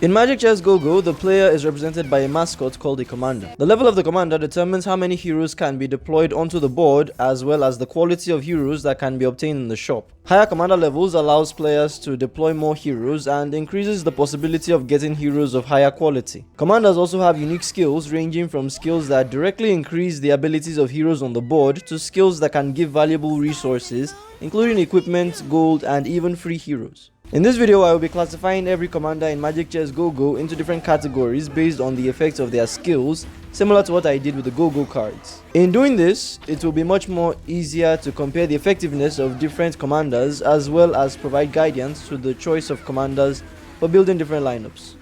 In Magic Chess Go-Go, the player is represented by a mascot called a commander. The level of the commander determines how many heroes can be deployed onto the board, as well as the quality of heroes that can be obtained in the shop. Higher commander levels allows players to deploy more heroes and increases the possibility of getting heroes of higher quality. Commanders also have unique skills, ranging from skills that directly increase the abilities of heroes on the board to skills that can give valuable resources, including equipment, gold, and even free heroes. In this video, I will be classifying every commander in Magic Chess Go-Go into different categories based on the effects of their skills, similar to what I did with the Go-Go cards. In doing this, it will be much more easier to compare the effectiveness of different commanders, as well as provide guidance to the choice of commanders for building different lineups.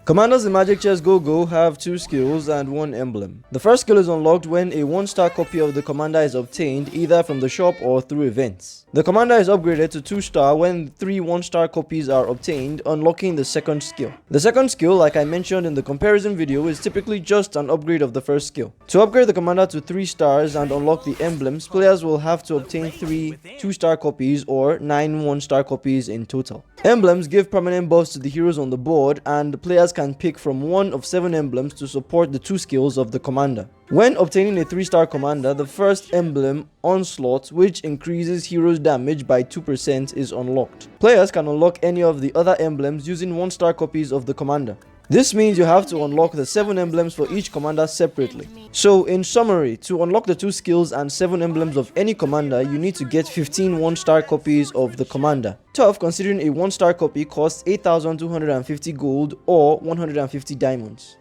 Commanders in Magic Chess Go-Go have 2 skills and 1 emblem. The first skill is unlocked when a 1-star copy of the commander is obtained either from the shop or through events. The commander is upgraded to 2-star when 3 1-star copies are obtained, unlocking the second skill. The second skill, like I mentioned in the comparison video, is typically just an upgrade of the first skill. To upgrade the commander to 3 stars and unlock the emblems, players will have to obtain 3 2-star copies or 9 1-star copies in total. Emblems give permanent buffs to the heroes on the board, and players can pick from one of 7 emblems to support the 2 skills of the commander. When obtaining a 3-star commander, the first emblem, Onslaught, which increases heroes' damage by 2%, is unlocked. Players can unlock any of the other emblems using 1-star copies of the commander. This means you have to unlock the 7 emblems for each commander separately. So in summary, to unlock the 2 skills and 7 emblems of any commander, you need to get 15 1-star copies of the commander. Tough, considering a 1-star copy costs 8,250 gold or 150 diamonds.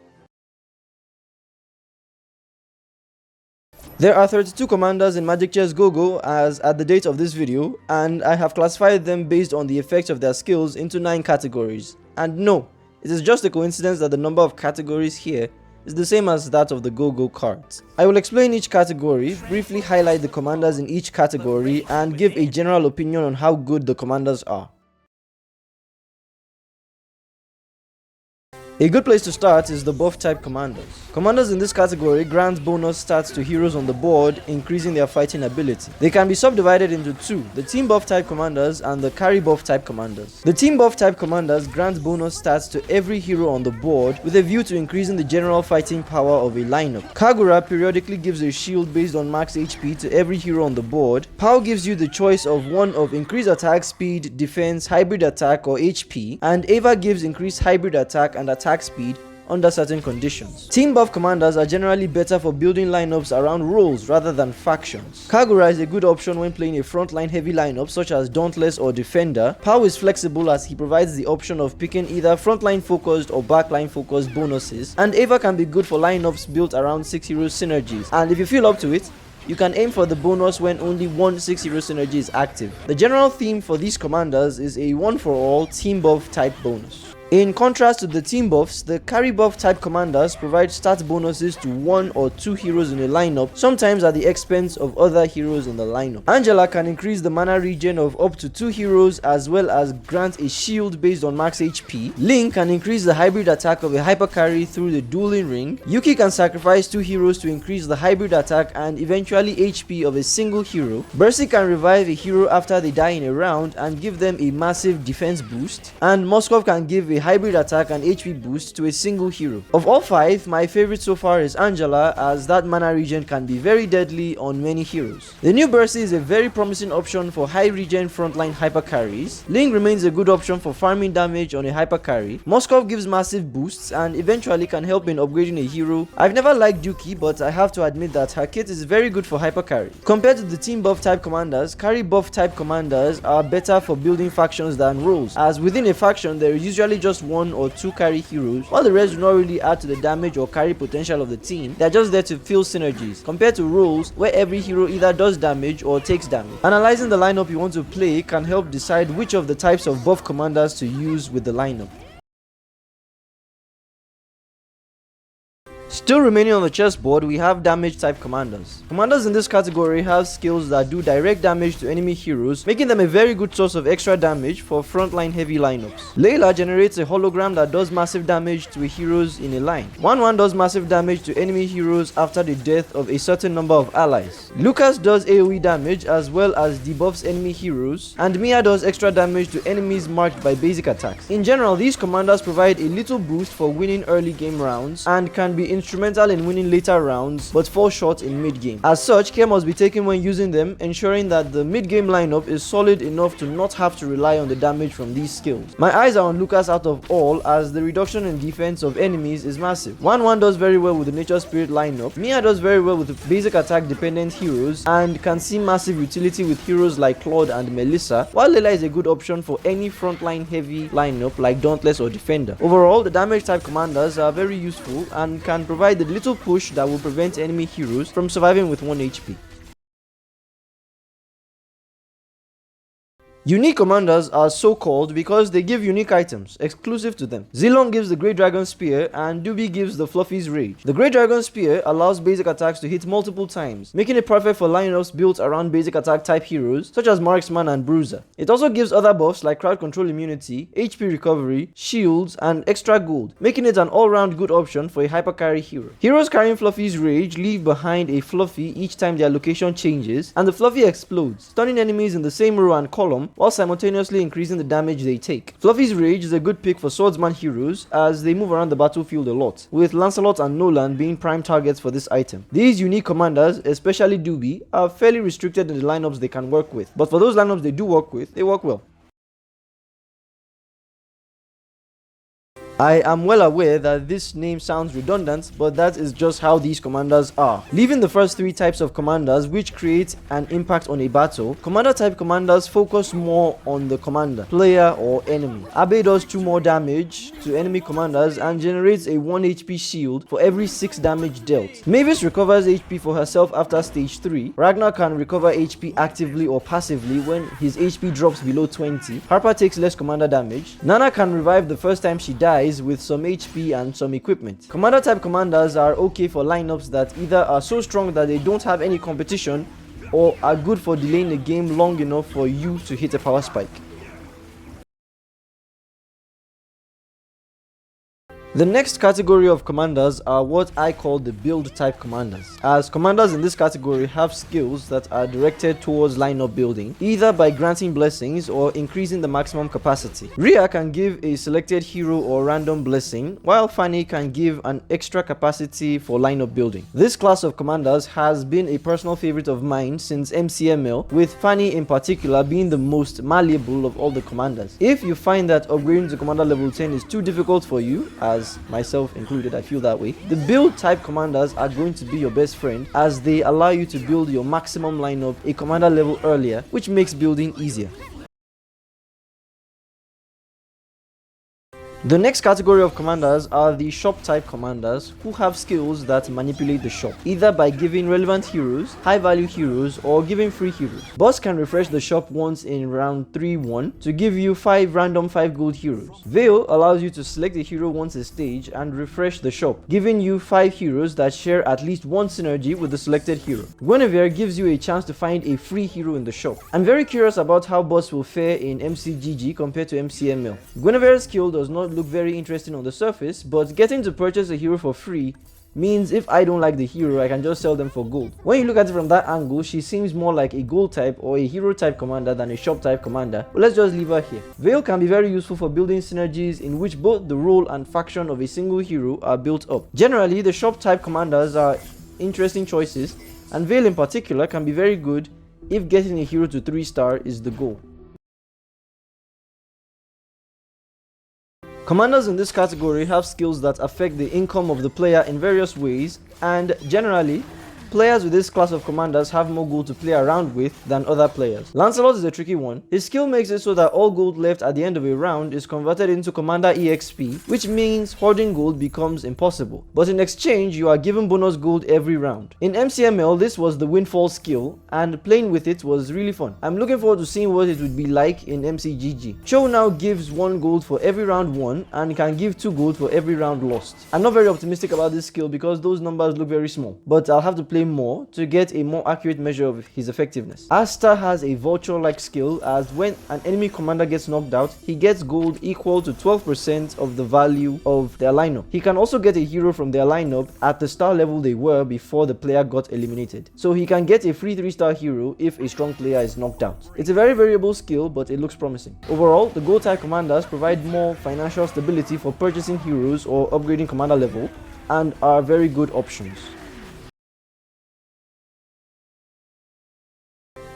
There are 32 commanders in Magic Chess Go-Go as at the date of this video, and I have classified them based on the effects of their skills into 9 categories. And no, it is just a coincidence that the number of categories here is the same as that of the Go-Go cards. I will explain each category, briefly highlight the commanders in each category, and give a general opinion on how good the commanders are. A good place to start is the buff type commanders. Commanders in this category grant bonus stats to heroes on the board, increasing their fighting ability. They can be subdivided into 2, the team buff type commanders and the carry buff type commanders. The team buff type commanders grant bonus stats to every hero on the board with a view to increasing the general fighting power of a lineup. Kagura periodically gives a shield based on max HP to every hero on the board. Pao gives you the choice of one of increased attack speed, defense, hybrid attack or HP, and Eva gives increased hybrid attack and attack speed under certain conditions. Team buff commanders are generally better for building lineups around roles rather than factions. Kagura is a good option when playing a frontline heavy lineup such as Dauntless or Defender. Pao is flexible as he provides the option of picking either frontline focused or backline focused bonuses, and Eva can be good for lineups built around 6 hero synergies, and if you feel up to it, you can aim for the bonus when only one 6 hero synergy is active. The general theme for these commanders is a one-for-all team buff type bonus. In contrast to the team buffs, the carry buff type commanders provide stat bonuses to 1 or 2 heroes in a lineup, sometimes at the expense of other heroes in the lineup. Angela can increase the mana regen of up to 2 heroes as well as grant a shield based on max HP. Link can increase the hybrid attack of a hyper carry through the dueling ring. Yuki can sacrifice 2 heroes to increase the hybrid attack and eventually HP of a single hero. Bercy can revive a hero after they die in a round and give them a massive defense boost. And Moskov can give a hybrid attack and HP boost to a single hero. Of all 5, my favorite so far is Angela, as that mana regen can be very deadly on many heroes. The new Bercy is a very promising option for high regen frontline hyper carries. Ling remains a good option for farming damage on a hyper carry. Moskov gives massive boosts and eventually can help in upgrading a hero. I've never liked Yuki, but I have to admit that her kit is very good for hyper carry. Compared to the team buff type commanders, carry buff type commanders are better for building factions than roles, as within a faction there is usually just 1 or 2 carry heroes, while the rest do not really add to the damage or carry potential of the team. They are just there to fill synergies, compared to roles where every hero either does damage or takes damage. Analyzing the lineup you want to play can help decide which of the types of buff commanders to use with the lineup. Still remaining on the chessboard, we have damage type commanders. Commanders in this category have skills that do direct damage to enemy heroes, making them a very good source of extra damage for frontline heavy lineups. Layla generates a hologram that does massive damage to heroes in a line. 1-1 does massive damage to enemy heroes after the death of a certain number of allies. Lucas does AoE damage as well as debuffs enemy heroes, and Mia does extra damage to enemies marked by basic attacks. In general, these commanders provide a little boost for winning early game rounds and can be instrumental in winning later rounds but fall short in mid game. As such, care must be taken when using them, ensuring that the mid game lineup is solid enough to not have to rely on the damage from these skills. My eyes are on Lucas out of all, as the reduction in defense of enemies is massive. 1-1 does very well with the nature spirit lineup. Mia does very well with the basic attack dependent heroes and can see massive utility with heroes like Claude and Melissa, while Layla is a good option for any frontline heavy lineup like Dauntless or Defender. Overall, the damage type commanders are very useful and can provide the little push that will prevent enemy heroes from surviving with 1 HP. Unique commanders are so called because they give unique items exclusive to them. Zilong gives the Great Dragon Spear and Dubi gives the Fluffy's Rage. The Great Dragon Spear allows basic attacks to hit multiple times, making it perfect for lineups built around basic attack type heroes such as Marksman and Bruiser. It also gives other buffs like crowd control immunity, HP recovery, shields, and extra gold, making it an all-round good option for a hyper carry hero. Heroes carrying Fluffy's Rage leave behind a Fluffy each time their location changes, and the Fluffy explodes, stunning enemies in the same row and column while simultaneously increasing the damage they take. Fluffy's Rage is a good pick for swordsman heroes as they move around the battlefield a lot, with Lancelot and Nolan being prime targets for this item. These unique commanders, especially Dubi, are fairly restricted in the lineups they can work with, but for those lineups they do work with, they work well. I am well aware that this name sounds redundant, but that is just how these commanders are. Leaving the first 3 types of commanders which create an impact on a battle, commander type commanders focus more on the commander, player or enemy. Abe does 2 more damage to enemy commanders and generates a 1 HP shield for every 6 damage dealt. Mavis recovers HP for herself after stage 3. Ragnar can recover HP actively or passively when his HP drops below 20. Harper takes less commander damage. Nana can revive the first time she dies with some HP and some equipment. Commander type commanders are okay for lineups that either are so strong that they don't have any competition or are good for delaying the game long enough for you to hit a power spike. The next category of commanders are what I call the build type commanders, as commanders in this category have skills that are directed towards lineup building, either by granting blessings or increasing the maximum capacity. Rhea can give a selected hero or random blessing, while Fanny can give an extra capacity for lineup building. This class of commanders has been a personal favorite of mine since MCML, with Fanny in particular being the most malleable of all the commanders. If you find that upgrading to commander level 10 is too difficult for you, as myself included, I feel that way, the build type commanders are going to be your best friend as they allow you to build your maximum lineup a commander level earlier, which makes building easier. The next category of commanders are the shop type commanders, who have skills that manipulate the shop, either by giving relevant heroes, high value heroes, or giving free heroes. Boss can refresh the shop once in round 3-1 to give you 5 random 5 gold heroes. Veil allows you to select a hero once a stage and refresh the shop, giving you 5 heroes that share at least 1 synergy with the selected hero. Guinevere gives you a chance to find a free hero in the shop. I'm very curious about how boss will fare in mcgg compared to mcml. Guinevere's skill does not look very interesting on the surface, but getting to purchase a hero for free means if I don't like the hero, I can just sell them for gold. When you look at it from that angle, she seems more like a gold type or a hero type commander than a shop type commander, but let's just leave her here. Veil can be very useful for building synergies in which both the role and faction of a single hero are built up. Generally, the shop type commanders are interesting choices, and Veil in particular can be very good if getting a hero to 3-star is the goal. Commanders in this category have skills that affect the income of the player in various ways, and generally, Players with this class of commanders have more gold to play around with than other players. Lancelot is a tricky one. His skill makes it so that all gold left at the end of a round is converted into commander EXP, which means hoarding gold becomes impossible. But in exchange, you are given bonus gold every round. In MCML, this was the windfall skill, and playing with it was really fun. I'm looking forward to seeing what it would be like in mcgg. Cho now gives 1 gold for every round won and can give 2 gold for every round lost. I'm not very optimistic about this skill because those numbers look very small, but I'll have to play more to get a more accurate measure of his effectiveness. Asta has a vulture-like skill, as when an enemy commander gets knocked out, he gets gold equal to 12% of the value of their lineup. He can also get a hero from their lineup at the star level they were before the player got eliminated. So he can get a free 3-star hero if a strong player is knocked out. It's a very variable skill, but it looks promising. Overall, the gold type commanders provide more financial stability for purchasing heroes or upgrading commander level, and are very good options.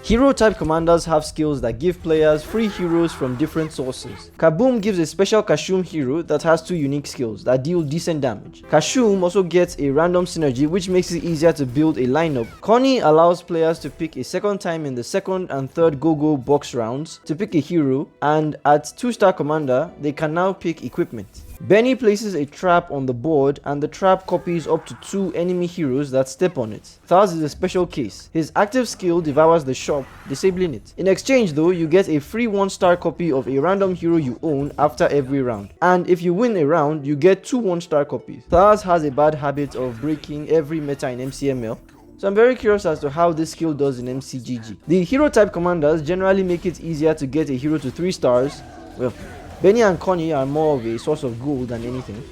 Hero type commanders have skills that give players free heroes from different sources. Kaboom gives a special Kashum hero that has 2 unique skills that deal decent damage. Kashum also gets a random synergy which makes it easier to build a lineup. Connie allows players to pick a second time in the second and third go-go box rounds to pick a hero, and at 2-star commander they can now pick equipment. Benny places a trap on the board and the trap copies up to 2 enemy heroes that step on it. Thars is a special case. His active skill devours the shop, disabling it. In exchange though, you get a free 1-star copy of a random hero you own after every round. And if you win a round, you get 2 1-star copies. Thars has a bad habit of breaking every meta in MCML, so I'm very curious as to how this skill does in mcgg. The hero type commanders generally make it easier to get a hero to 3 stars. Well, Benny and Connie are more of a source of gold than anything,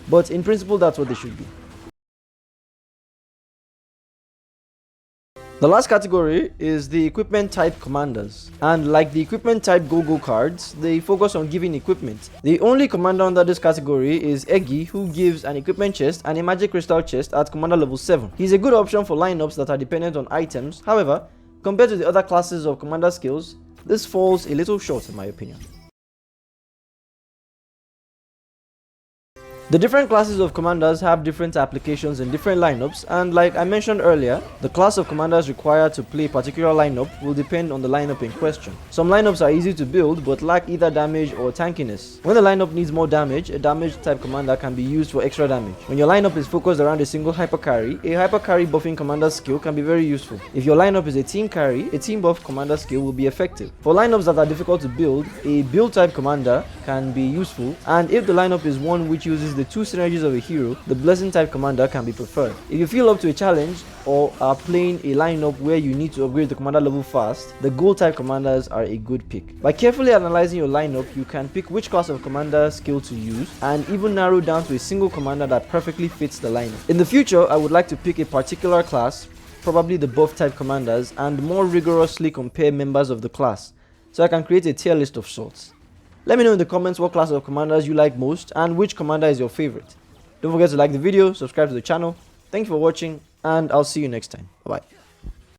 but in principle that's what they should be. The last category is the equipment type commanders, and like the equipment type go-go cards, they focus on giving equipment. The only commander under this category is Eggy, who gives an equipment chest and a magic crystal chest at commander level 7. He's a good option for lineups that are dependent on items. However, compared to the other classes of commander skills, this falls a little short in my opinion. The different classes of commanders have different applications in different lineups, and like I mentioned earlier, the class of commanders required to play a particular lineup will depend on the lineup in question. Some lineups are easy to build but lack either damage or tankiness. When the lineup needs more damage, a damage type commander can be used for extra damage. When your lineup is focused around a single hyper carry, a hyper carry buffing commander skill can be very useful. If your lineup is a team carry, a team buff commander skill will be effective. For lineups that are difficult to build, a build type commander can be useful, and if the lineup is one which uses the 2 synergies of a hero, the blessing type commander can be preferred. If you feel up to a challenge or are playing a lineup where you need to upgrade the commander level fast, the gold type commanders are a good pick. By carefully analyzing your lineup, you can pick which class of commander skill to use and even narrow down to a single commander that perfectly fits the lineup. In the future, I would like to pick a particular class, probably the buff type commanders, and more rigorously compare members of the class, so I can create a tier list of sorts. Let me know in the comments what class of commanders you like most and which commander is your favorite. Don't forget to like the video, subscribe to the channel. Thank you for watching, and I'll see you next time. Bye bye.